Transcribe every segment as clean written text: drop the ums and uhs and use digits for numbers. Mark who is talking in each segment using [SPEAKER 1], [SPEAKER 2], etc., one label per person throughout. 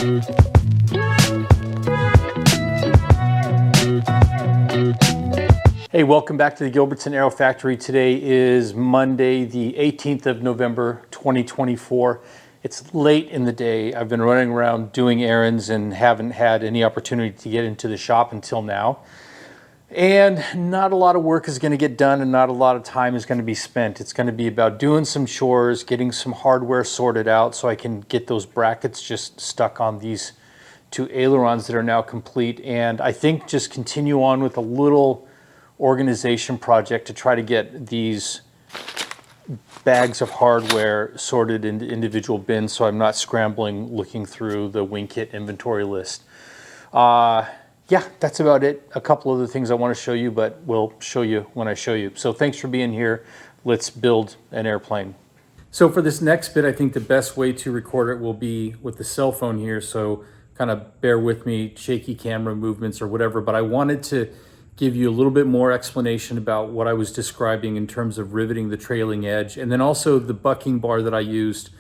[SPEAKER 1] Hey, welcome back to the Gilbertson Aero Factory. Today is Monday, the 18th of November, 2024. It's late in the day. I've been running around doing errands and haven't had any opportunity to get into the shop until now. And not a lot of work is going to get done and not a lot of time is going to be spent. It's going to be about doing some chores, getting some hardware sorted out so I can get those brackets just stuck on these two ailerons that are now complete. And I think just continue on with a little organization project to try to get these bags of hardware sorted into individual bins so I'm not scrambling looking through the wing kit inventory list. Yeah, that's about it. A couple other things I want to show you, but we'll show you when I show you. So thanks for being here. Let's build an airplane. So for this next bit, I think the best way to record it will be with the cell phone here. So kind of bear with me, shaky camera movements or whatever, but I wanted to give you a little bit more explanation about what I was describing in terms of riveting the trailing edge, and then also the bucking bar that I used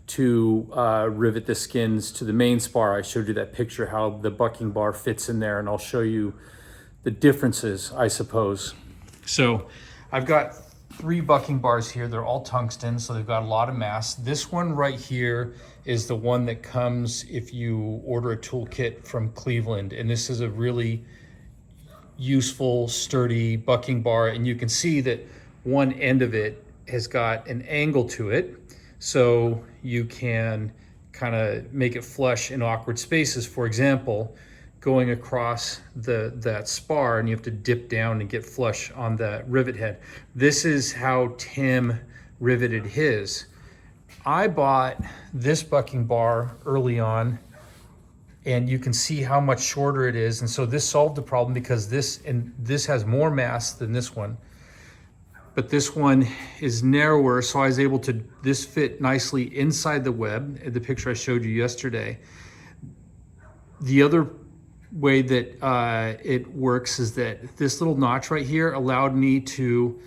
[SPEAKER 1] to rivet the skins to the main spar. I showed you that picture, how the bucking bar fits in there, and I'll show you the differences, I suppose. So I've got 3 bucking bars here. They're all tungsten, so they've got a lot of mass. This one right here is the one that comes if you order a toolkit from Cleveland, and this is a really useful, sturdy bucking bar, and you can see that one end of it has got an angle to it, so you can kind of make it flush in awkward spaces. For example, going across that spar, and you have to dip down and get flush on the rivet head. This is how Tim riveted his. I bought this bucking bar early on, and you can see how much shorter it is. And so this solved the problem because this has more mass than this one, but this one is narrower. So I was able to, this fit nicely inside the web, the picture I showed you yesterday. The other way that it works is that this little notch right here allowed me to,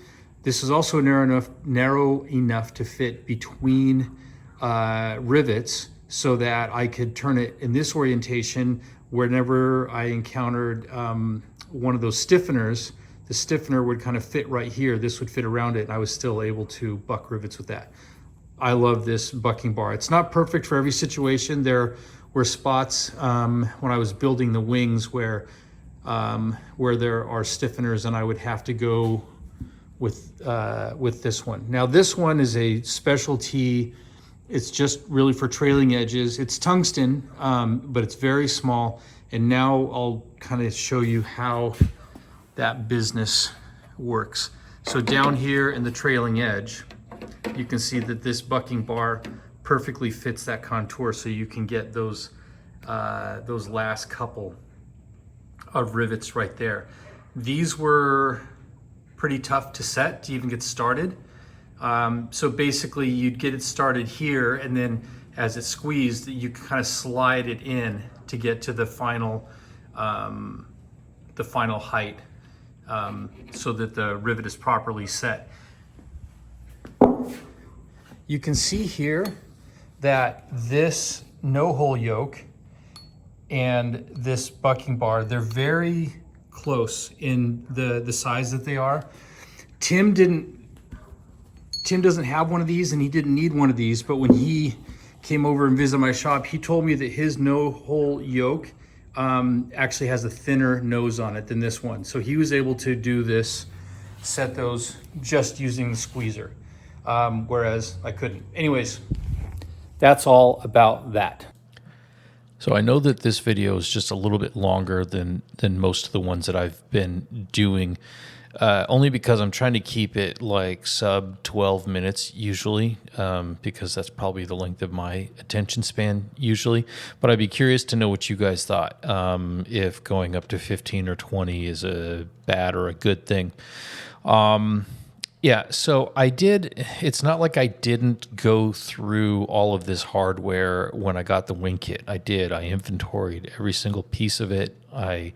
[SPEAKER 1] this is also narrow enough to fit between rivets, so that I could turn it in this orientation whenever I encountered one of those stiffeners. The stiffener would kind of fit right here. This would fit around it, and I was still able to buck rivets with that. I love this bucking bar. It's not perfect for every situation. There were spots when I was building the wings where there are stiffeners, and I would have to go with this one. Now this one is a specialty. It's just really for trailing edges. It's tungsten, but it's very small. And now I'll kind of show you how that business works. So down here in the trailing edge, you can see that this bucking bar perfectly fits that contour, so you can get those last couple of rivets right there. These were pretty tough to set to even get started. So basically you'd get it started here, and then as it squeezed, you kind of slide it in to get to the final height, so that the rivet is properly set. You can see here that this no-hole yoke and this bucking bar, they're very close in the size that they are. Tim doesn't have one of these, and he didn't need one of these, but when he came over and visited my shop, he told me that his no-hole yoke actually has a thinner nose on it than this one. So he was able to do this, set those just using the squeezer, whereas I couldn't. Anyways, that's all about that.
[SPEAKER 2] So I know that this video is just a little bit longer than most of the ones that I've been doing. Only because I'm trying to keep it like sub 12 minutes usually, because that's probably the length of my attention span usually. But I'd be curious to know what you guys thought, if going up to 15 or 20 is a bad or a good thing. Yeah, so it's not like I didn't go through all of this hardware when I got the wing kit. I did. I inventoried every single piece of it. I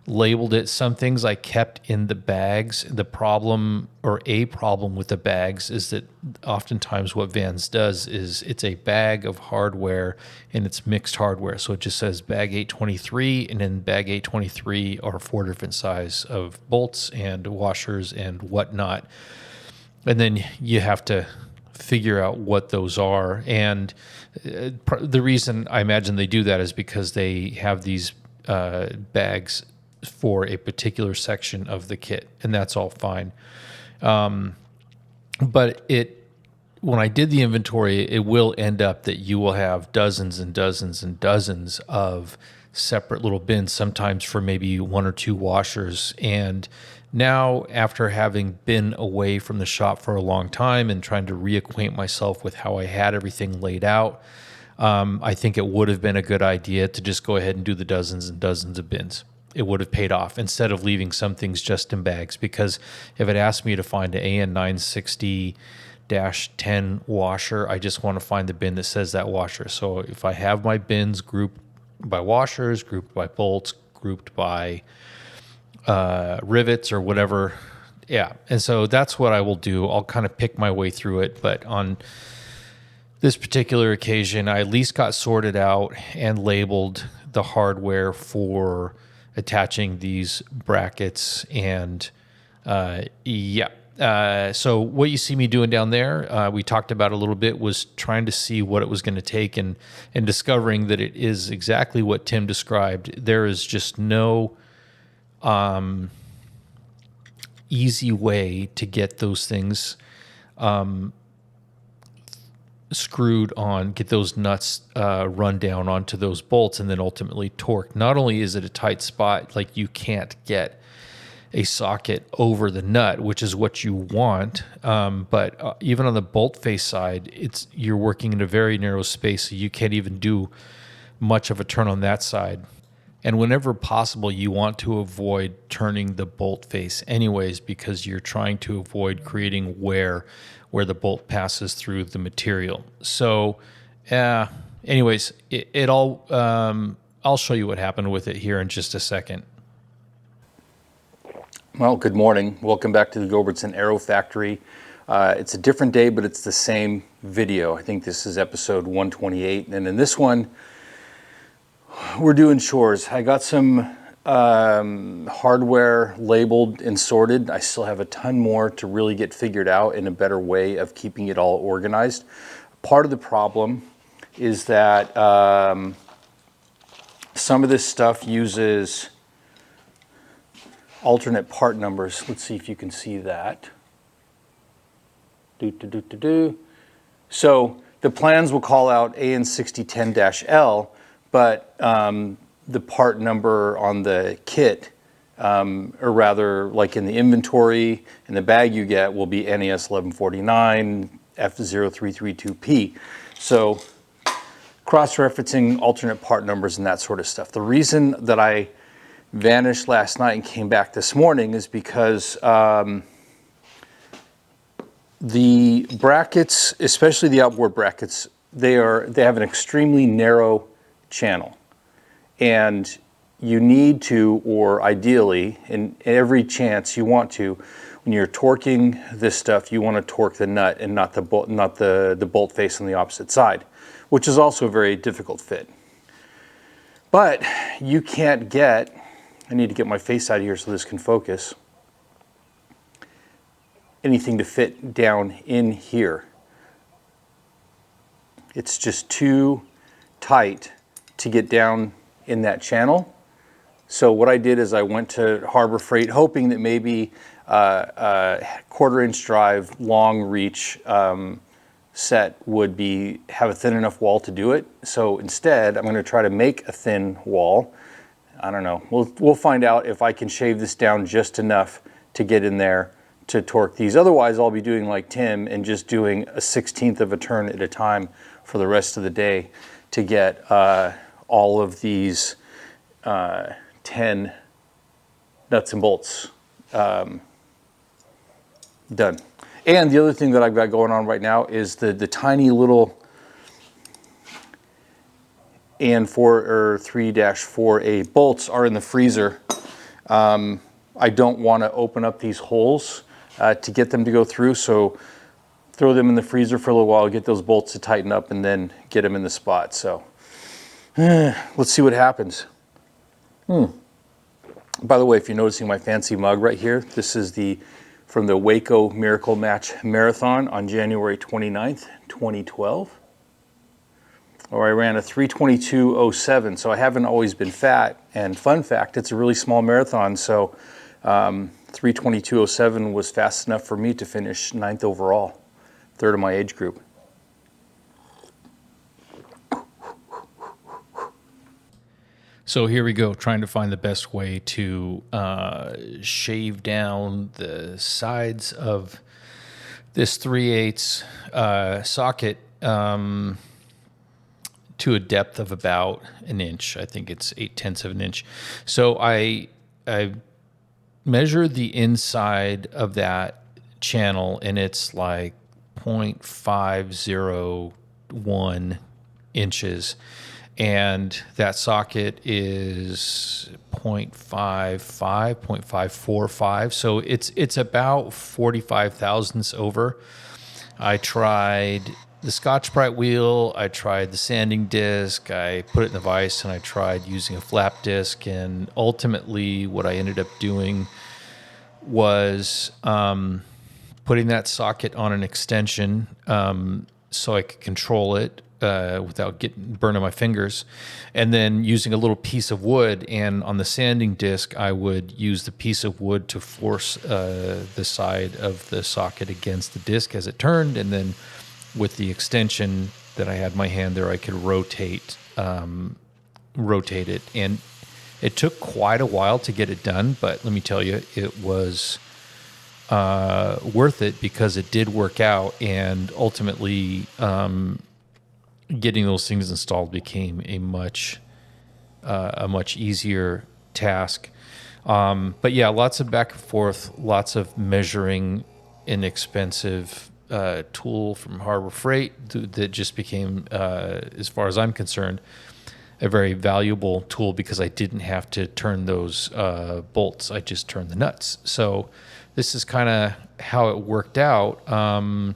[SPEAKER 2] labeled it. Some things I kept in the bags. The problem, or a problem with the bags, is that oftentimes what Vans does is it's a bag of hardware and it's mixed hardware. So it just says bag 823, and in bag 823 are 4 different size of bolts and washers and whatnot. And then you have to figure out what those are. And the reason I imagine they do that is because they have these bags for a particular section of the kit, and that's all fine. But when I did the inventory, it will end up that you will have dozens and dozens and dozens of separate little bins, sometimes for maybe 1 or 2 washers. And now, after having been away from the shop for a long time and trying to reacquaint myself with how I had everything laid out, I think it would have been a good idea to just go ahead and do the dozens and dozens of bins. It would have paid off instead of leaving some things just in bags, because if it asked me to find an AN 960-10 washer, I just want to find the bin that says that washer. So if I have my bins grouped by washers, grouped by bolts, grouped by rivets or whatever, yeah. And so that's what I will do. I'll kind of pick my way through it, but on this particular occasion, I at least got sorted out and labeled the hardware for attaching these brackets. And so what you see me doing down there, we talked about a little bit, was trying to see what it was going to take, and discovering that it is exactly what Tim described. There is just no easy way to get those things screwed on, get those nuts run down onto those bolts, and then ultimately torqued. Not only is it a tight spot, like you can't get a socket over the nut, which is what you want, but even on the bolt face side, you're working in a very narrow space, so you can't even do much of a turn on that side. And whenever possible, you want to avoid turning the bolt face anyways, because you're trying to avoid creating wear where the bolt passes through the material. So anyways, it all, I'll show you what happened with it here in just a second.
[SPEAKER 1] Well, good morning. Welcome back to the Gilbertson Aero Factory. It's a different day, but it's the same video. I think this is episode 128. And in this one, we're doing chores. I got some hardware labeled and sorted. I still have a ton more to really get figured out in a better way of keeping it all organized. Part of the problem is that some of this stuff uses alternate part numbers. Let's see if you can see that. So the plans will call out AN6010-L, but the part number on the kit, or rather like in the inventory, in the bag you get, will be NAS 1149 F0332P. So cross-referencing alternate part numbers and that sort of stuff. The reason that I vanished last night and came back this morning is because the brackets, especially the outboard brackets, they have an extremely narrow channel. And you need to, or ideally, in every chance you want to, when you're torquing this stuff, you want to torque the nut and not the bolt face on the opposite side, which is also a very difficult fit. But you can't get, I need to get my face out of here so this can focus, anything to fit down in here. It's just too tight to get down in that channel. So what I did is I went to Harbor Freight hoping that maybe a 1/4-inch drive long reach set would have a thin enough wall to do it. So instead I'm going to try to make a thin wall. I don't know, we'll find out if I can shave this down just enough to get in there to torque these. Otherwise I'll be doing like Tim and just doing a 1/16 of a turn at a time for the rest of the day to get all of these 10 nuts and bolts done. And the other thing that I've got going on right now is the tiny little AN 3-4A bolts are in the freezer. I don't want to open up these holes to get them to go through, so throw them in the freezer for a little while, get those bolts to tighten up, and then get them in the spot. So let's see what happens. By the way, if you're noticing my fancy mug right here, this is from the Waco Miracle Match Marathon on January 29th, 2012. Or I ran a 3:22:07, so I haven't always been fat. And fun fact, it's a really small marathon, so 3:22:07 was fast enough for me to finish 9th overall, third of my age group.
[SPEAKER 2] So here we go, trying to find the best way to shave down the sides of this 3/8 socket to a depth of about an inch. I think it's 0.8 of an inch. So I measured the inside of that channel, and it's like 0.501 inches. And that socket is 0.55, 0.545. So it's about 45 thousandths over. I tried the Scotch-Brite wheel, I tried the sanding disc, I put it in the vise, and I tried using a flap disc. And ultimately what I ended up doing was putting that socket on an extension so I could control it without burning my fingers, and then using a little piece of wood. And on the sanding disc, I would use the piece of wood to force the side of the socket against the disc as it turned, and then with the extension that I had in my hand there, I could rotate it. And it took quite a while to get it done, but let me tell you, it was worth it, because it did work out, and ultimately getting those things installed became a much easier task. But yeah, lots of back and forth, lots of measuring, inexpensive tool from Harbor Freight that just became, as far as I'm concerned, a very valuable tool, because I didn't have to turn those bolts. I just turned the nuts. So this is kind of how it worked out. I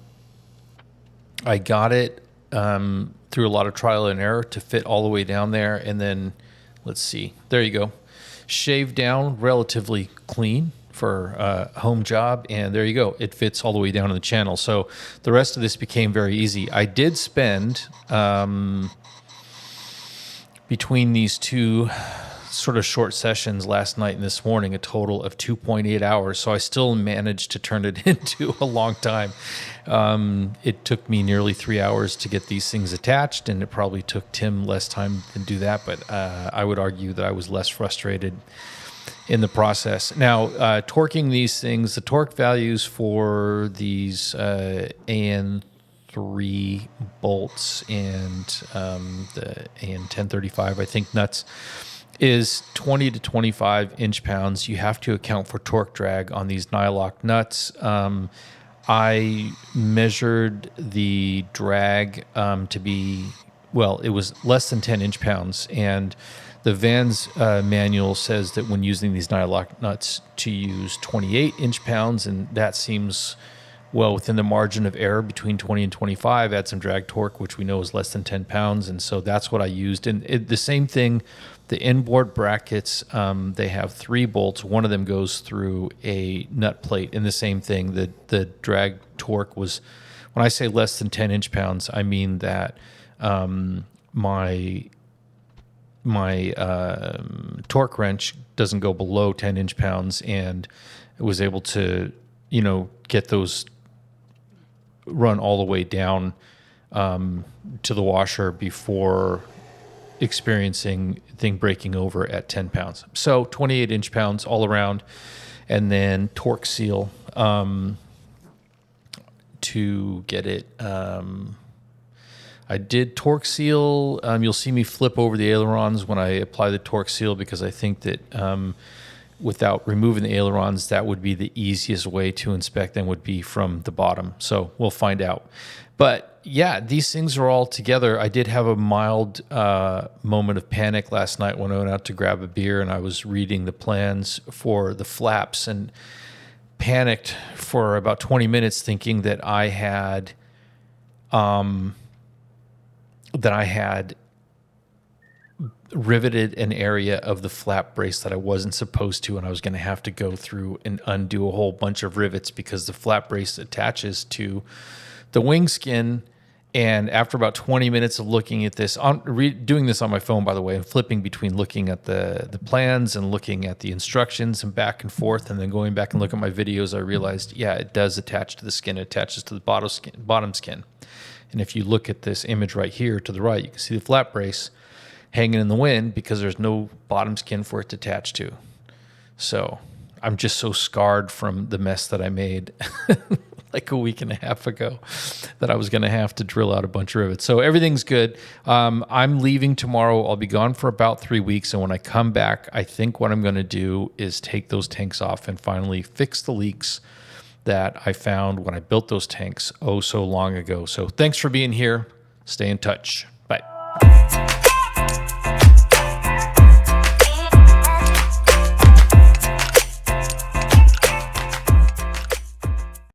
[SPEAKER 2] got it through a lot of trial and error to fit all the way down there. And then, let's see, there you go. Shaved down, relatively clean for a home job. And there you go. It fits all the way down in the channel. So the rest of this became very easy. I did spend, between these two sort of short sessions last night and this morning, a total of 2.8 hours. So I still managed to turn it into a long time. It took me nearly 3 hours to get these things attached, and it probably took Tim less time to do that. But I would argue that I was less frustrated in the process. Now, torquing these things, the torque values for these AN3 bolts and the AN1035, I think, nuts, is 20 to 25 inch-pounds. You have to account for torque drag on these nylock nuts. I measured the drag to be, well, it was less than 10 inch-pounds, and the Vans manual says that when using these nylock nuts to use 28 inch-pounds, and that seems well within the margin of error between 20 and 25. Add some drag torque, which we know is less than 10 pounds, and so that's what I used. And the same thing, the inboard brackets, they have 3 bolts. One of them goes through a nut plate, and the same thing, the drag torque was, when I say less than 10 inch-pounds, I mean that my torque wrench doesn't go below 10 inch-pounds, and it was able to, get those run all the way down to the washer before experiencing thing breaking over at 10 pounds. So 28 inch-pounds all around, and then torque seal to get it. I did torque seal. You'll see me flip over the ailerons when I apply the torque seal, because I think that without removing the ailerons, that would be the easiest way to inspect them, would be from the bottom. So we'll find out. But yeah, these things are all together. I did have a mild moment of panic last night when I went out to grab a beer and I was reading the plans for the flaps and panicked for about 20 minutes thinking that I had riveted an area of the flap brace that I wasn't supposed to, and I was going to have to go through and undo a whole bunch of rivets because the flap brace attaches to the wing skin. And after about 20 minutes of looking at this, doing this on my phone, by the way, and flipping between looking at the plans and looking at the instructions and back and forth, and then going back and look at my videos, I realized, yeah, it does attach to the skin. It attaches to the bottom skin. And if you look at this image right here to the right, you can see the flap brace hanging in the wind because there's no bottom skin for it to attach to. So I'm just so scarred from the mess that I made like a week and a half ago that I was going to have to drill out a bunch of rivets. So everything's good. I'm leaving tomorrow. I'll be gone for about 3 weeks. And when I come back, I think what I'm going to do is take those tanks off and finally fix the leaks that I found when I built those tanks so long ago. So thanks for being here. Stay in touch.